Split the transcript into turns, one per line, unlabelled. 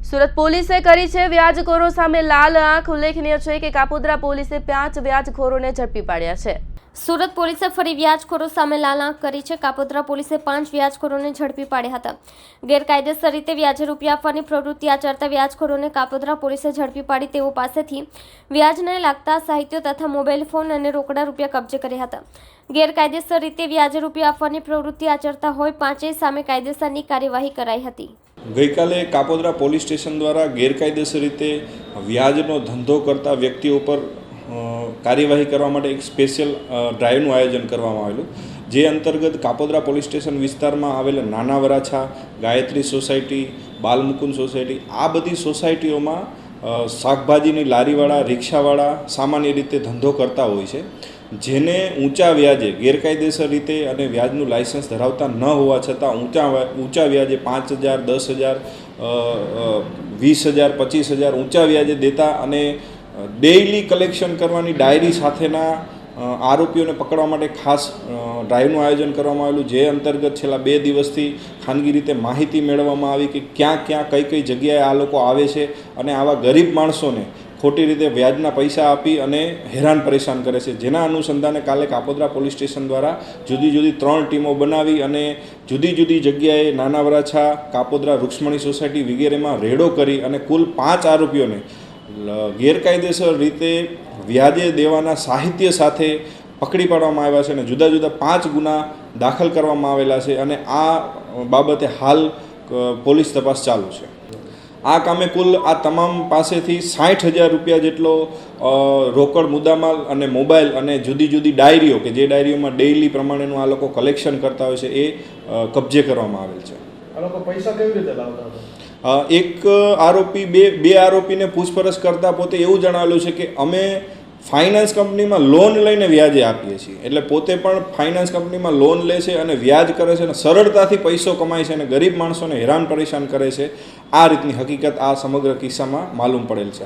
સુરત પોલીસે કરી છે વ્યાજખોરો સામે લાલ આંખ। ઉલ્લેખનીય છે કે કાપોદ્રા પોલીસે 5 વ્યાજખોરોને ઝડપી પાડ્યા છે।
સુરત પોલીસે ફરી વ્યાજખોરો સામે લાલ આંખ કરી છે। કાપોદ્રા પોલીસે 5 વ્યાજખોરોને ઝડપી પાડ્યા હતા। ગેરકાયદેસર રીતે વ્યાજે રૂપિયા આપવાની પ્રવૃત્તિ આચરતા વ્યાજખોરોને કાપોદ્રા પોલીસે ઝડપી પાડી તેઓ પાસેથી વ્યાજને લાગતા સાહિત્યો તથા મોબાઈલ ફોન અને રોકડા રૂપિયા કબજે કર્યા હતા। ગેરકાયદેસર રીતે વ્યાજે રૂપિયા આપવાની પ્રવૃત્તિ આચરતા હોય 5 સામે કાયદેસરની કાર્યવાહી કરાઈ હતી।
ગઈકાલે કાપોદ્રા પોલીસ સ્ટેશન દ્વારા ગેરકાયદેસર રીતે વ્યાજનો ધંધો કરતા વ્યક્તિઓ પર કાર્યવાહી કરવા માટે એક સ્પેશિયલ ડ્રાઈવનું આયોજન કરવામાં આવેલું, જે અંતર્ગત કાપોદ્રા પોલીસ સ્ટેશન વિસ્તારમાં આવેલા નાના વરાછા, ગાયત્રી સોસાયટી, બાલમુકુંદ સોસાયટી, આ બધી સોસાયટીઓમાં શાકભાજીની લારીવાળા, રિક્ષાવાળા સામાન્ય રીતે ધંધો કરતા હોય છે, જેને ઊંચા વ્યાજે ગેરકાયદેસર રીતે અને વ્યાજનું લાયસન્સ ધરાવતા ન હોવા છતાં ઊંચા વ્યાજે 5,000, 10,000, 20,000, 25,000 ઊંચા વ્યાજે દેતા અને ડેઇલી કલેક્શન કરવાની ડાયરી સાથેના આરોપીઓને પકડવા માટે ખાસ ડ્રાઈવનું આયોજન કરવામાં આવેલું, જે અંતર્ગત છેલ્લા 2 દિવસથી ખાનગી રીતે માહિતી મેળવવામાં આવી કે ક્યાં કઈ જગ્યાએ આ લોકો આવે છે અને આવા ગરીબ માણસોને ખોટી રીતે વ્યાજના પૈસા આપી અને હેરાન પરેશાન કરે છે। જેના અનુસંધાને કાલે કાપોદ્રા પોલીસ સ્ટેશન દ્વારા જુદી 3 ટીમો બનાવી અને જુદી જગ્યાએ નાના વરાછા, કાપોદ્રા, રૂક્ષ્મણી સોસાયટી વગેરેમાં રેડો કરી અને કુલ 5 આરોપીઓને ગેરકાયદેસર રીતે વ્યાજે દેવાના સાહિત્ય સાથે પકડી પાડવામાં આવ્યા છે અને જુદા 5 ગુના દાખલ કરવામાં આવેલા છે અને આ બાબતે હાલ પોલીસ તપાસ ચાલુ છે। આ કામે કુલ આ તમામ પાસેથી 60,000 રૂપિયા જેટલો રોકડ મુદ્દામાલ અને મોબાઈલ અને જુદી ડાયરીઓ કે જે ડાયરીઓમાં ડેઇલી પ્રમાણેનું આ લોકો કલેક્શન કરતા હોય છે એ કબજે કરવામાં આવેલ છે।
આ લોકો પૈસા કેવી રીતે લાવતા હતા?
એક આરોપી બે આરોપીને પૂછપરછ કરતા પોતે એવું જણાવેલું છે કે અમે ફાઇનાન્સ કંપનીમાં લોન લઈને વ્યાજે આપીએ છીએ, એટલે પોતે પણ ફાઇનાન્સ કંપનીમાં લોન લે છે અને વ્યાજ કરે છે અને સરળતાથી પૈસો કમાય છે અને ગરીબ માણસોને હેરાન પરેશાન કરે છે। આ રીતની હકીકત આ સમગ્ર કિસ્સામાં માલુમ પડેલ છે।